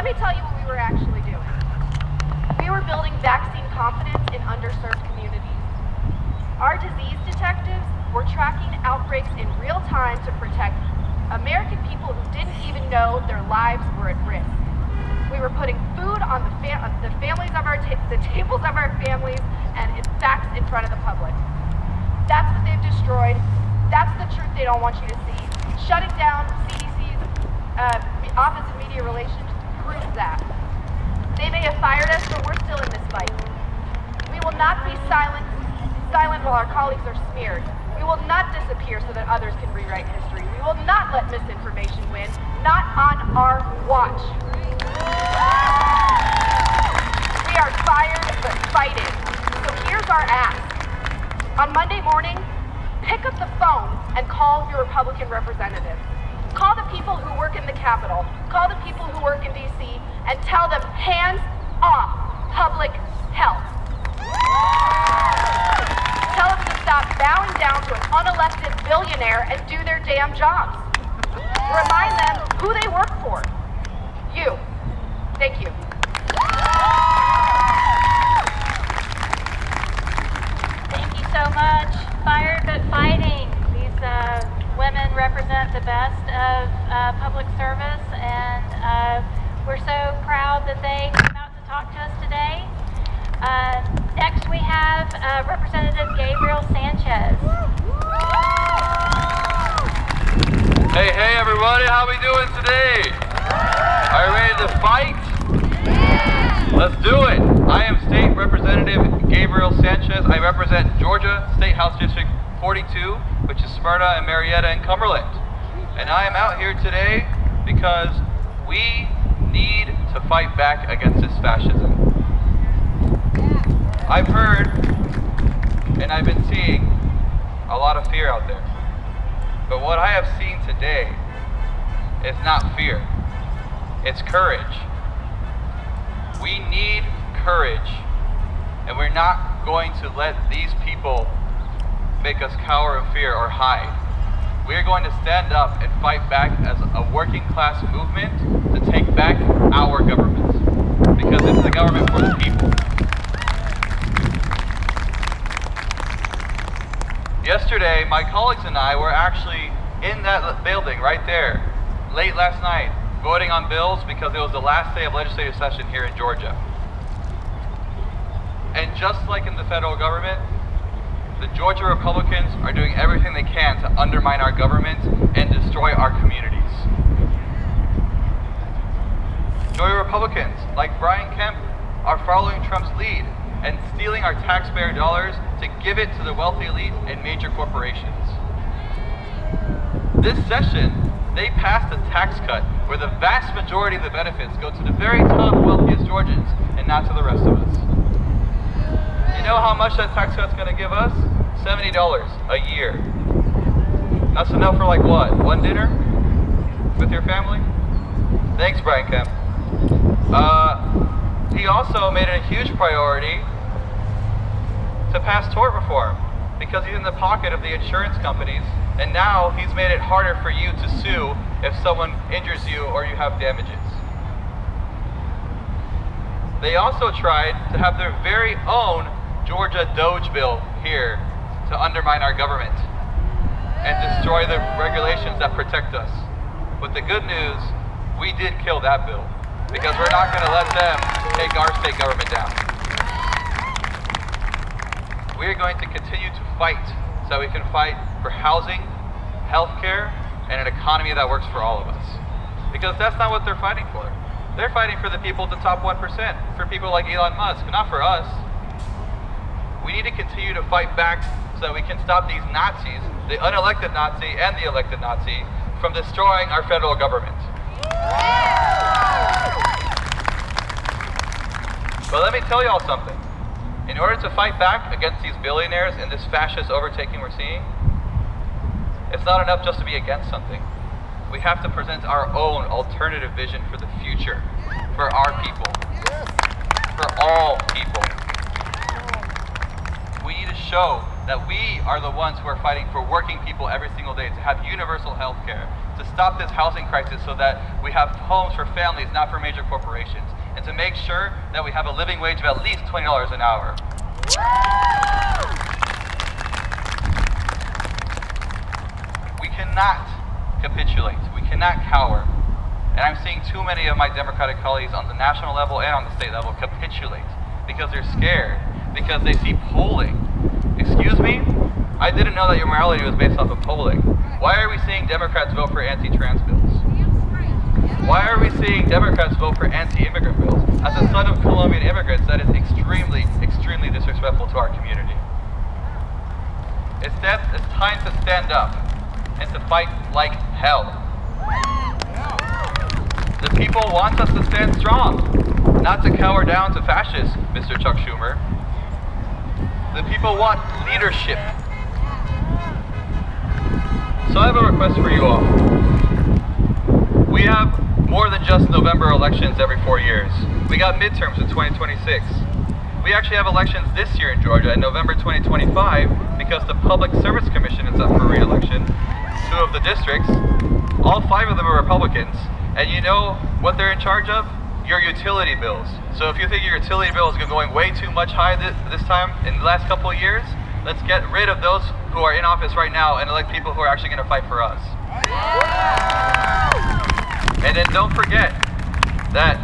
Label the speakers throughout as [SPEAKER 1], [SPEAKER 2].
[SPEAKER 1] let me tell you what we were actually doing. We were building vaccine confidence in underserved communities. Our disease detectives were tracking outbreaks in real time to protect American people who didn't even know their lives were at risk. We were putting food on the families of the tables of our families, and facts in front of the public. That's what they've destroyed. That's the truth they don't want you to see. Shutting down CDC's Office of Media Relations proves that. They may have fired us, but we're still in this fight. We will not be silent while our colleagues are smeared. We will not disappear so that others can rewrite history. We will not let misinformation win, not on our watch. We are fired but fighting. So here's our ask. On Monday morning, pick up the phone and call your Republican representatives. Call the people who work in the Capitol. Call the people who work in D.C. and tell them, hands off public health. Tell them to stop bowing down to an unelected billionaire and do their damn jobs. Remind them who they work for. You. Thank you.
[SPEAKER 2] Thank you so much. Fired but fighting. These women represent the best of public service, and we're so proud that they came out to talk to us today. Next we have Representative Gabriel Sanchez.
[SPEAKER 3] Hey everybody, how we doing today? Are you ready to fight? Let's do it. I am State Representative Gabriel Sanchez. I represent Georgia State House District 42, which is Smyrna and Marietta and Cumberland. And I am out here today because we need to fight back against this fascism. I've heard and I've been seeing a lot of fear out there. But what I have seen today is not fear, it's courage. We need courage, and we're not going to let these people make us cower in fear or hide. We're going to stand up and fight back as a working class movement to take back our government, because it's the government for the people. Yesterday, my colleagues and I were actually in that building right there, late last night, voting on bills because it was the last day of legislative session here in Georgia. And just like in the federal government, the Georgia Republicans are doing everything they can to undermine our government and destroy our communities. Georgia Republicans, like Brian Kemp, are following Trump's lead and stealing our taxpayer dollars to give it to the wealthy elite and major corporations. This session, they passed a tax cut where the vast majority of the benefits go to the very top wealthiest Georgians and not to the rest of us. You know how much that tax cut's gonna give us? $70 a year. That's enough for like what? One dinner with your family? Thanks, Brian Kemp. He also made it a huge priority to pass tort reform because he's in the pocket of the insurance companies, and now he's made it harder for you to sue if someone injures you or you have damages. They also tried to have their very own Georgia Doge bill here to undermine our government and destroy the regulations that protect us. But the good news, we did kill that bill because we're not going to let them take our state government down. We're going to continue to fight so we can fight for housing, healthcare, and an economy that works for all of us. Because that's not what they're fighting for. They're fighting for the people at the top 1%, for people like Elon Musk, not for us. We need to continue to fight back so that we can stop these Nazis, the unelected Nazi and the elected Nazi, from destroying our federal government. But let me tell y'all something. In order to fight back against these billionaires and this fascist overtaking we're seeing, it's not enough just to be against something. We have to present our own alternative vision for the future, for our people, for all people. We need to show that we are the ones who are fighting for working people every single day to have universal health care, to stop this housing crisis so that we have homes for families, not for major corporations, and to make sure that we have a living wage of at least $20 an hour. We cannot capitulate. We cannot cower. And I'm seeing too many of my Democratic colleagues on the national level and on the state level capitulate because they're scared, because they see polling. Excuse me? I didn't know that your morality was based off of polling. Why are we seeing Democrats vote for anti-trans bills? Why are we seeing Democrats vote for anti-immigrant bills? As a son of Colombian immigrants, that is extremely, extremely disrespectful to our community. It's time to stand up and to fight like hell. The people want us to stand strong, not to cower down to fascists, Mr. Chuck Schumer. The people want leadership. So I have a request for you all. We have more than just November elections every 4 years. We got midterms in 2026. We actually have elections this year in Georgia in November 2025 because the Public Service Commission is up for re-election. 2 of the districts, all 5 of them are Republicans. And you know what they're in charge of? Your utility bills. So if you think your utility bill is going way too much high this time in the last couple of years, let's get rid of those who are in office right now and elect people who are actually going to fight for us. And then don't forget that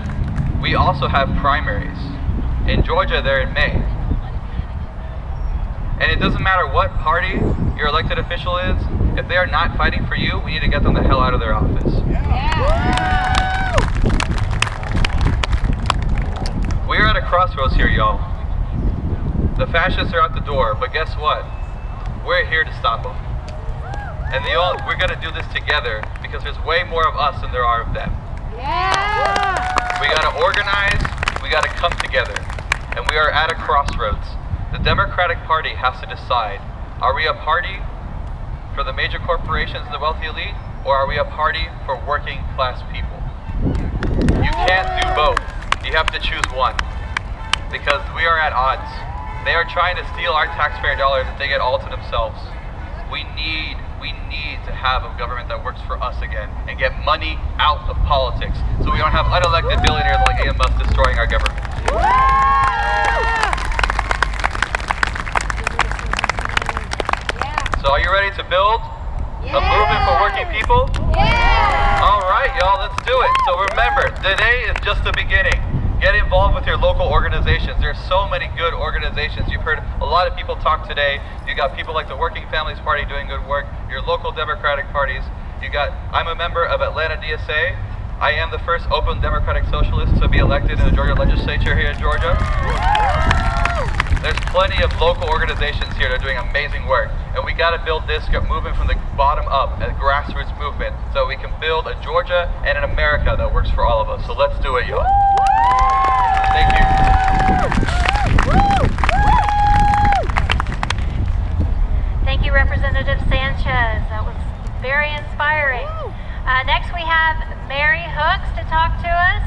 [SPEAKER 3] we also have primaries. In Georgia, they're in May. And it doesn't matter what party your elected official is, if they are not fighting for you, we need to get them the hell out of their office. We are at a crossroads here, y'all. The fascists are out the door, but guess what? We're here to stop them. And we're going to do this together because there's way more of us than there are of them. We got to organize, we got to come together. And we are at a crossroads. The Democratic Party has to decide, are we a party for the major corporations and the wealthy elite, or are we a party for working class people? You can't do both. You have to choose one. Because we are at odds. They are trying to steal our taxpayer dollars and take it all to themselves. We need to have a government that works for us again and get money out of politics so we don't have unelected billionaires like Elon Musk destroying our government. So are you ready to build a movement for working people? All right, y'all, let's do it. So remember, today is just the beginning. Get involved with your local organizations. There's so many good organizations. You've heard a lot of people talk today. You got people like the Working Families Party doing good work, your local Democratic parties. I'm a member of Atlanta DSA. I am the first open Democratic Socialist to be elected in the Georgia legislature here in Georgia. There's plenty of local organizations here that are doing amazing work. And we got to build this movement from the bottom up, a grassroots movement, so we can build a Georgia and an America that works for all of us. So let's do it, y'all. Thank you.
[SPEAKER 2] Thank you, Representative Sanchez. That was very inspiring. Next we have Mary Hooks to talk to us.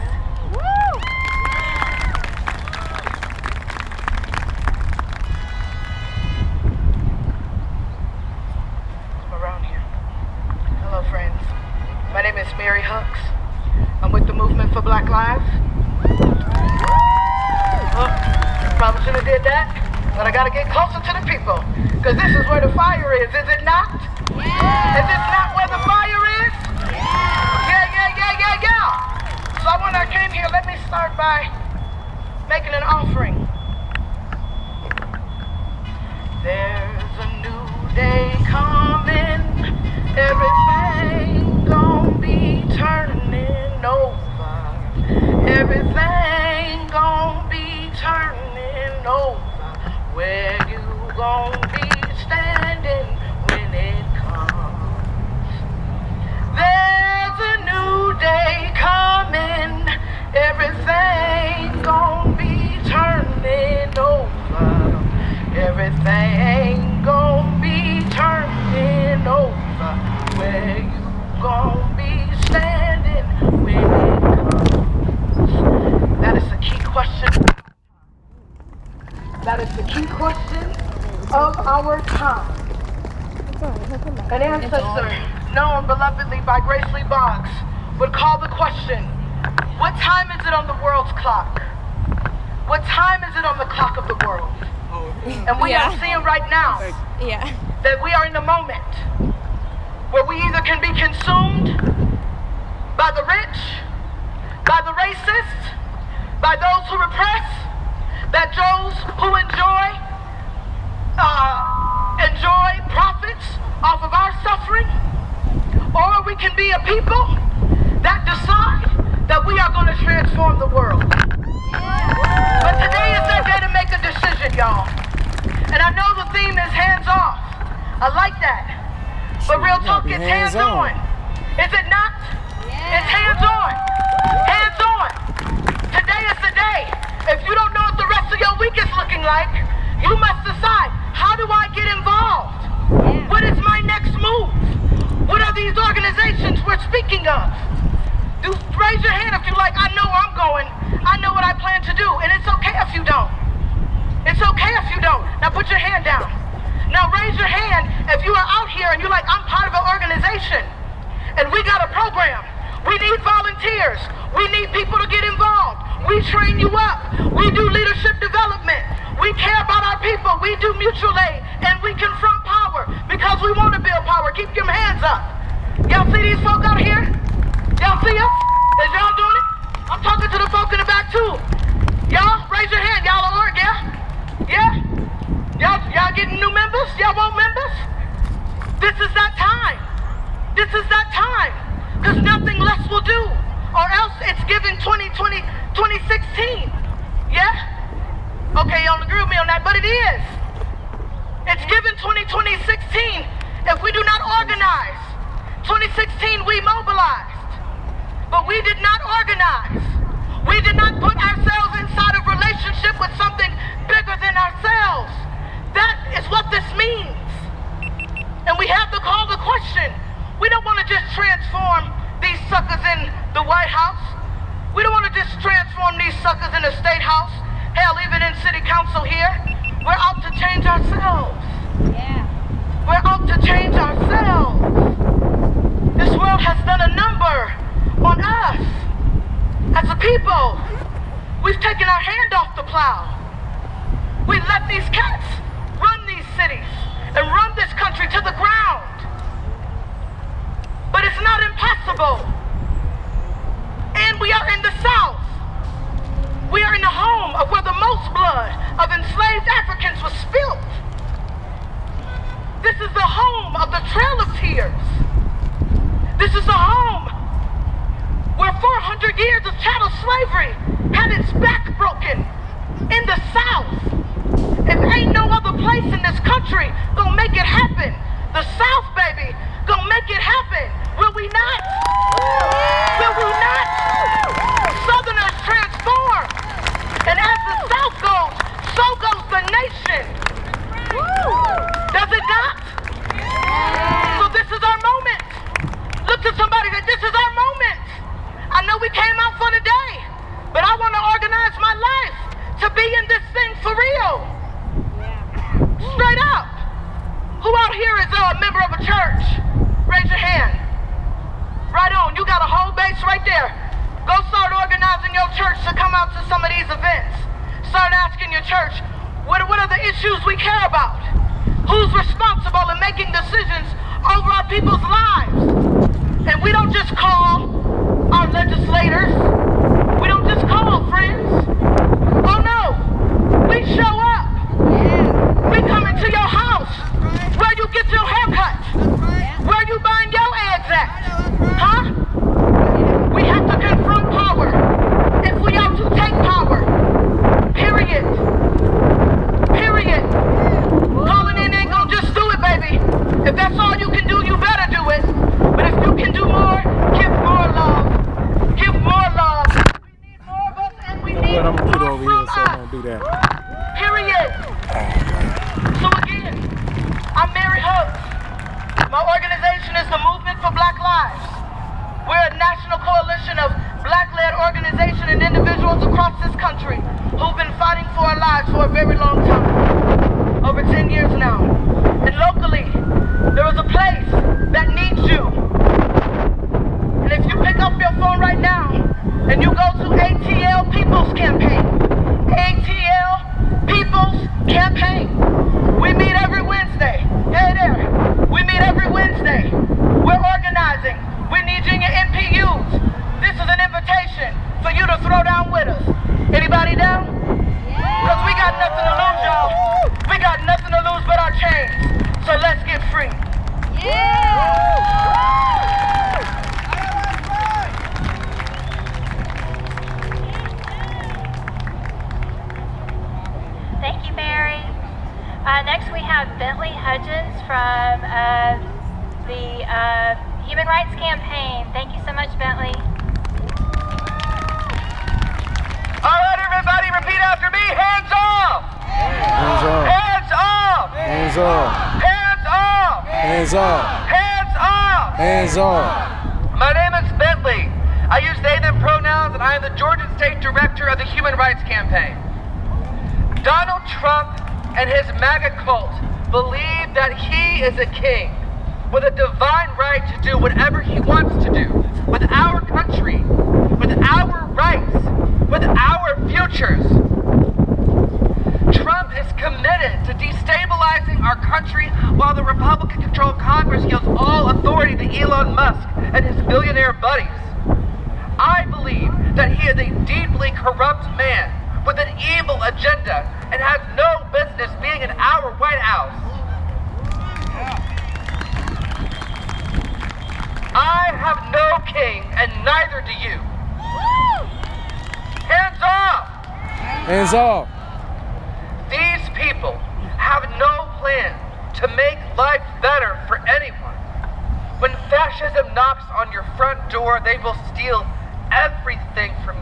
[SPEAKER 4] Hello, friends. My name is Mary Hooks. I'm with the Movement for Black Lives. Probably should have did that, but I gotta get closer to the people, because this is where the fire is it not? Is this not where the fire is? Yeah. So when I came here, let me start by making an offering. There's a new day coming, everything gon' be turning over, everything gon' be turning over. Where you gon' be standing when it comes? There's a new day coming, everything gon' be turning over, everything gon' be turning over. Where you gon' be standing when it comes? That is the key question. That is the key question of our time. An ancestor known belovedly by Gracely Boggs would call the question, what time is it on the world's clock? What time is it on the clock of the world? And we are seeing right now that we are in a moment where we either can be consumed by the rich, by the racist, by those who repress, that those who enjoy profits off of our suffering, or we can be a people that decide that we are going to transform the world. But today is that day to make a decision, y'all. And I know the theme is hands off. I like that. But real talk, it's hands on. Is it not? It's hands on. Hands on. Today is the day. If you don't know what the rest of your week is looking like, you must decide, how do I get involved? What is my next move? What are these organizations we're speaking of? Raise your hand if you're like, I know where I'm going. I know what I plan to do. And it's okay if you don't. It's okay if you don't. Now put your hand down. Now raise your hand if you are out here and you're like, I'm part of an organization and we got a program. We need volunteers. We need people to get involved. We train you up. We do leadership development. We care about our people. We do mutual aid and we confront power because we want to build power. Keep your hands up. Y'all see these folk out here? Y'all see us? Is y'all doing it? I'm talking to the folk in the back too. Y'all, raise your hand. Y'all are work, yeah? Yeah? Y'all getting new members? Y'all want members? This is that time. This is that time. Because nothing less will do. Or else it's given 2016. Yeah? Okay, you don't agree with me on that, but it is. It's given 2016 if we do not organize. 2016 we mobilized, but we did not organize. We did not put ourselves inside of relationship with something bigger than ourselves. That is what this means. And we have to call the question. We don't want to just transform these suckers in the White House. We don't want to just transform these suckers in the State House. Hell, even in City Council here. We're out to change ourselves. Yeah. We're out to change ourselves. This world has done a number on us. As a people, we've taken our hand off the plow. We've let these cats run these cities and run this country to the ground. But it's not impossible. And we are in the South. We are in the home of where the most blood of enslaved Africans was spilled. This is the home of the Trail of Tears. This is the home where 400 years of chattel slavery had its back broken in the South. If ain't no other place in this country gonna make it happen, the South, baby, gonna make it happen. Will we not? Will we not? Southerners transform. And as the South goes, so goes the nation. Does it not? So this is our moment. Look to somebody that this is our moment. I know we came out for the day, but I want to organize my life to be in this thing for real. Straight up. Who out here is a member of a church? Raise your hand. Right on. You got a whole base right there. Go start organizing your church to come out to some of these events. Start asking your church, what are the issues we care about? Who's responsible in making decisions over our people's lives? And we don't just call our legislators. We don't just call friends. Oh no, we show up. We come into your house, where you get your haircut, where you buying your eggs at, huh? We have to confront power if we are to take power. Period. Period. Calling in ain't gonna just do it, baby. If that's all you can do, you better do it. But if you can do more, give more love. Give more love. We need more of us and we need more from us. Period. So again, I'm Mary Hooks. My organization is the Movement for Black Lives. We're a national coalition of Black-led organizations and individuals across this country who've been fighting for our lives for a very long time. over 10 years now. And locally, there is a place that needs you. And if you pick up your phone right now and you go to ATL People's Campaign, ATL People's Campaign, we meet every Wednesday. Hey there, we meet every Wednesday. We're organizing. We need you in your MPUs. This is an invitation for you to throw down with us. Anybody down? Because we got nothing to lose, y'all. We got nothing to lose but our chains. So let's get free.
[SPEAKER 2] Thank you, Mary. Next we have Bentley Hudgens from the Human Rights Campaign. Thank you so much, Bentley.
[SPEAKER 3] All right, everybody, repeat after me. Hands off!
[SPEAKER 5] Hands off!
[SPEAKER 3] Hands off!
[SPEAKER 5] Hands off!
[SPEAKER 3] Hands off!
[SPEAKER 5] Hands off!
[SPEAKER 3] Hands off!
[SPEAKER 5] Hands off!
[SPEAKER 3] My name is Bentley. I use they, them pronouns, and I am the Georgia State Director of the Human Rights Campaign. Donald Trump and his MAGA cult believe that he is a king with a divine right to do whatever he wants to do with our country, with our rights, with our futures. Trump is committed to destabilizing our country while the Republican-controlled Congress yields all authority to Elon Musk and his billionaire buddies. I believe that he is a deeply corrupt man with an evil agenda and has no business being in our White House. I have no king, and neither do you. Hands off!
[SPEAKER 5] Hands off!
[SPEAKER 3] These people have no plan to make life better for anyone. When fascism knocks on your front door, they will steal everything from